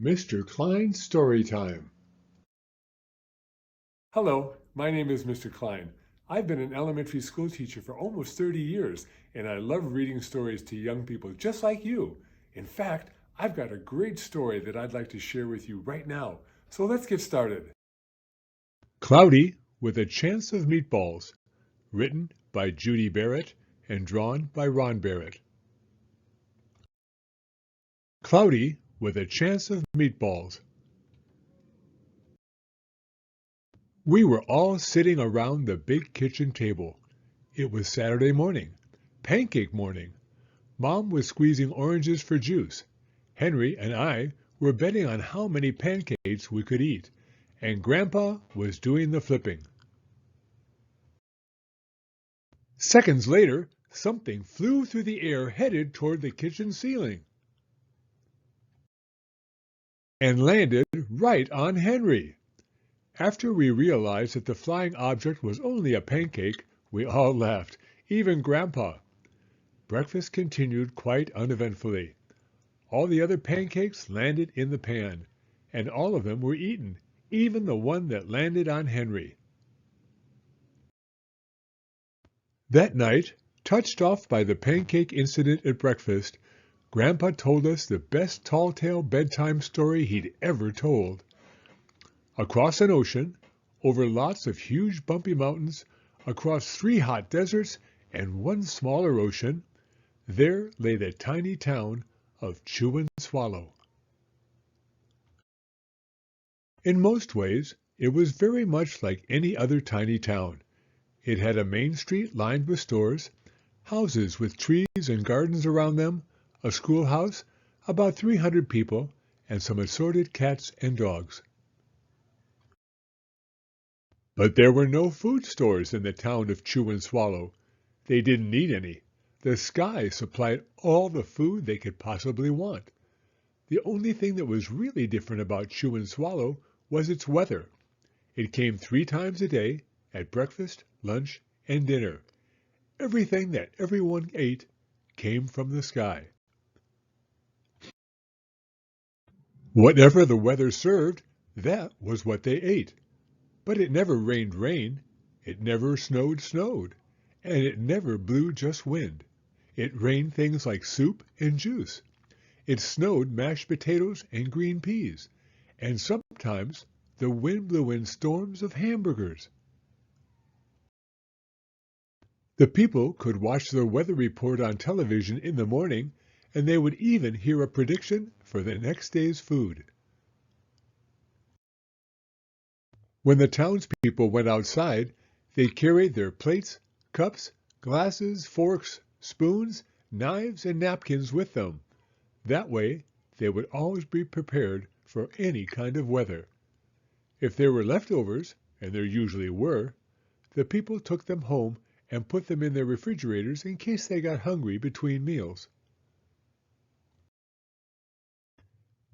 Mr. Klein's Story Time. Hello, my name is Mr. Klein. I've been an elementary school teacher for almost 30 years, and I love reading stories to young people just like you. In fact, I've got a great story that I'd like to share with you right now. So let's get started. Cloudy with a Chance of Meatballs. Written by Judy Barrett and drawn by Ron Barrett. Cloudy with a Chance of Meatballs. We were all sitting around the big kitchen table. It was Saturday morning, pancake morning. Mom was squeezing oranges for juice. Henry and I were betting on how many pancakes we could eat, and Grandpa was doing the flipping. Seconds later, something flew through the air headed toward the kitchen ceiling and landed right on Henry. After we realized that the flying object was only a pancake, we all laughed, even Grandpa. Breakfast continued quite uneventfully. All the other pancakes landed in the pan, and all of them were eaten, even the one that landed on Henry. That night, touched off by the pancake incident at breakfast, Grandpa told us the best tall-tale bedtime story he'd ever told. Across an ocean, over lots of huge bumpy mountains, across 3 hot deserts and 1 smaller ocean, there lay the tiny town of Chewandswallow. In most ways, it was very much like any other tiny town. It had a main street lined with stores, houses with trees and gardens around them, a schoolhouse, about 300 people, and some assorted cats and dogs. But there were no food stores in the town of Chewandswallow. They didn't need any. The sky supplied all the food they could possibly want. The only thing that was really different about Chewandswallow was its weather. It came 3 times a day, at breakfast, lunch, and dinner. Everything that everyone ate came from the sky. Whatever the weather served, that was what they ate. But it never rained rain, it never snowed snowed, and it never blew just wind. It rained things like soup and juice. It snowed mashed potatoes and green peas, and sometimes the wind blew in storms of hamburgers. The people could watch the weather report on television in the morning, and they would even hear a prediction for the next day's food. When the townspeople went outside, they carried their plates, cups, glasses, forks, spoons, knives, and napkins with them. That way, they would always be prepared for any kind of weather. If there were leftovers, and there usually were, the people took them home and put them in their refrigerators in case they got hungry between meals.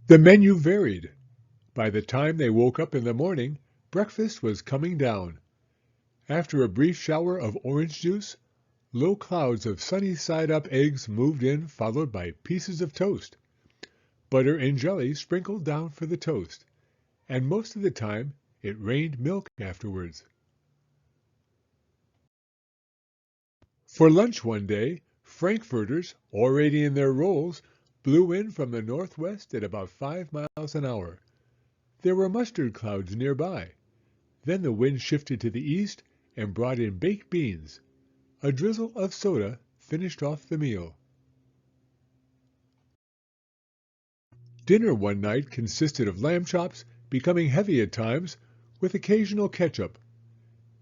The menu varied. By the time they woke up in the morning, breakfast was coming down. After a brief shower of orange juice, low clouds of sunny-side-up eggs moved in, followed by pieces of toast. Butter and jelly sprinkled down for the toast, and most of the time it rained milk afterwards. For lunch one day, frankfurters, already in their rolls, blew in from the northwest at about 5 miles an hour. There were mustard clouds nearby. Then the wind shifted to the east and brought in baked beans. A drizzle of soda finished off the meal. Dinner one night consisted of lamb chops, becoming heavy at times, with occasional ketchup.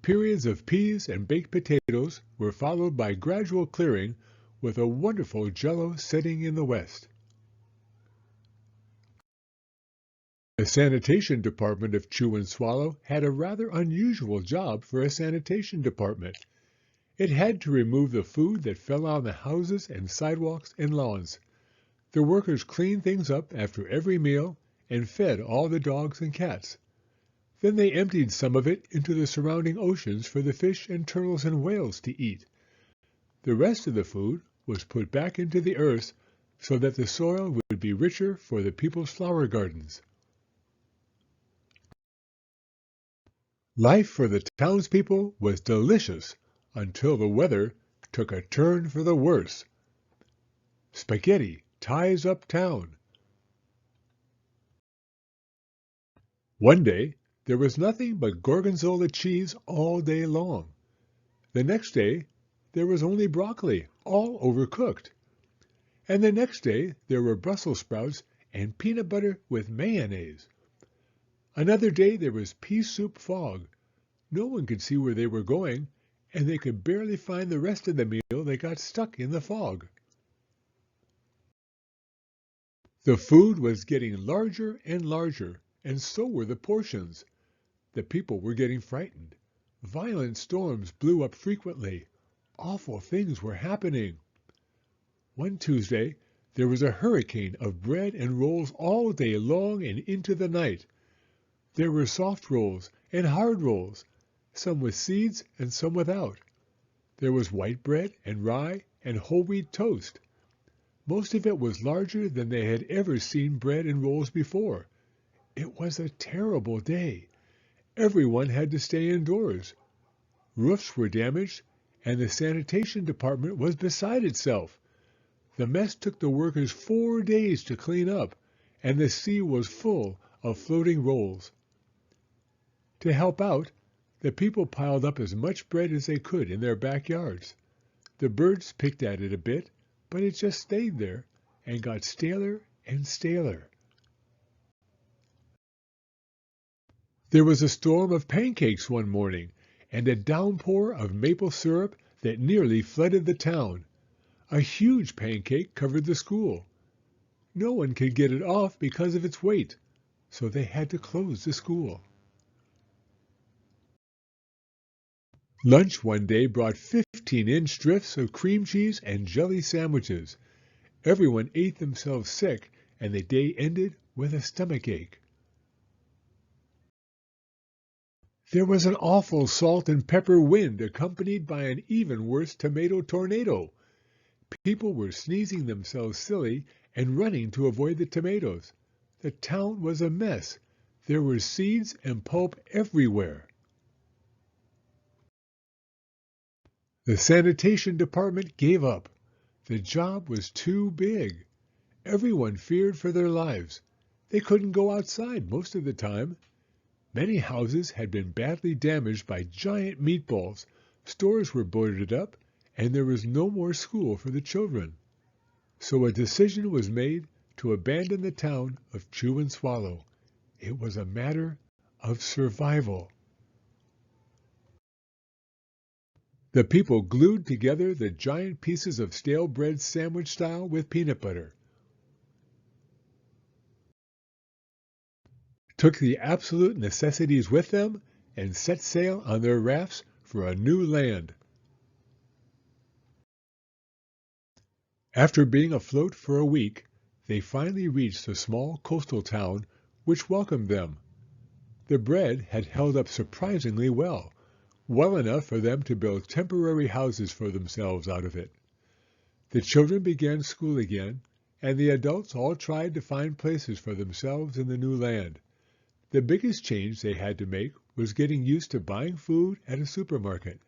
Periods of peas and baked potatoes were followed by gradual clearing, with a wonderful jello setting in the west. The sanitation department of Chewandswallow had a rather unusual job for a sanitation department. It had to remove the food that fell on the houses and sidewalks and lawns. The workers cleaned things up after every meal and fed all the dogs and cats. Then they emptied some of it into the surrounding oceans for the fish and turtles and whales to eat. The rest of the food was put back into the earth so that the soil would be richer for the people's flower gardens. Life for the townspeople was delicious until the weather took a turn for the worse. Spaghetti ties up town. One day, there was nothing but gorgonzola cheese all day long. The next day, there was only broccoli, all overcooked. And the next day, there were Brussels sprouts and peanut butter with mayonnaise. Another day, there was pea soup fog. No one could see where they were going, and they could barely find the rest of the meal. They got stuck in the fog. The food was getting larger and larger, and so were the portions. The people were getting frightened. Violent storms blew up frequently. Awful things were happening. One Tuesday, there was a hurricane of bread and rolls all day long and into the night. There were soft rolls and hard rolls, some with seeds and some without. There was white bread and rye and whole wheat toast. Most of it was larger than they had ever seen bread and rolls before. It was a terrible day. Everyone had to stay indoors. Roofs were damaged, and the sanitation department was beside itself. The mess took the workers 4 days to clean up, and the sea was full of floating rolls. To help out, the people piled up as much bread as they could in their backyards. The birds picked at it a bit, but it just stayed there and got staler and staler. There was a storm of pancakes one morning, and a downpour of maple syrup that nearly flooded the town. A huge pancake covered the school. No one could get it off because of its weight, so they had to close the school. Lunch one day brought 15-inch strips of cream cheese and jelly sandwiches. Everyone ate themselves sick, and the day ended with a stomachache. There was an awful salt and pepper wind accompanied by an even worse tomato tornado. People were sneezing themselves silly and running to avoid the tomatoes. The town was a mess. There were seeds and pulp everywhere. The sanitation department gave up. The job was too big. Everyone feared for their lives. They couldn't go outside most of the time. Many houses had been badly damaged by giant meatballs. Stores were boarded up, and there was no more school for the children. So a decision was made to abandon the town of Chewandswallow. It was a matter of survival. The people glued together the giant pieces of stale bread sandwich style with peanut butter, took the absolute necessities with them, and set sail on their rafts for a new land. After being afloat for a week, they finally reached a small coastal town which welcomed them. The bread had held up surprisingly well enough for them to build temporary houses for themselves out of it. The children began school again, and the adults all tried to find places for themselves in the new land. The biggest change they had to make was getting used to buying food at a supermarket.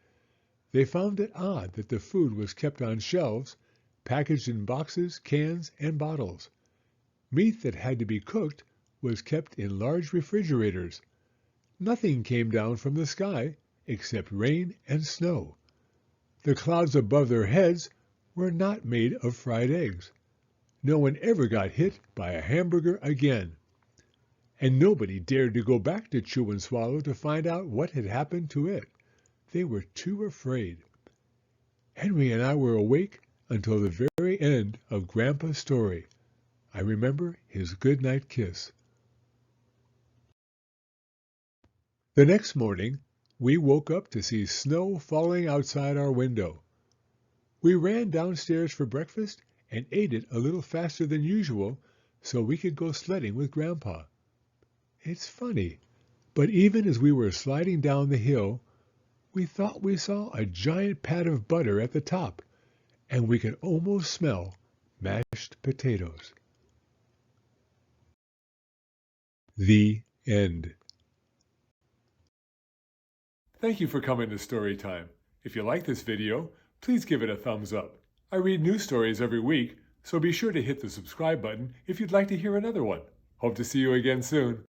They found it odd that the food was kept on shelves, packaged in boxes, cans, and bottles. Meat that had to be cooked was kept in large refrigerators. Nothing came down from the sky except rain and snow. The clouds above their heads were not made of fried eggs. No one ever got hit by a hamburger again. And nobody dared to go back to Chewandswallow to find out what had happened to it. They were too afraid. Henry and I were awake until the very end of Grandpa's story. I remember his good-night kiss. The next morning, we woke up to see snow falling outside our window. We ran downstairs for breakfast and ate it a little faster than usual so we could go sledding with Grandpa. It's funny, but even as we were sliding down the hill, we thought we saw a giant pat of butter at the top, and we could almost smell mashed potatoes. The end. Thank you for coming to Storytime. If you like this video, please give it a thumbs up. I read new stories every week, so be sure to hit the subscribe button if you'd like to hear another one. Hope to see you again soon.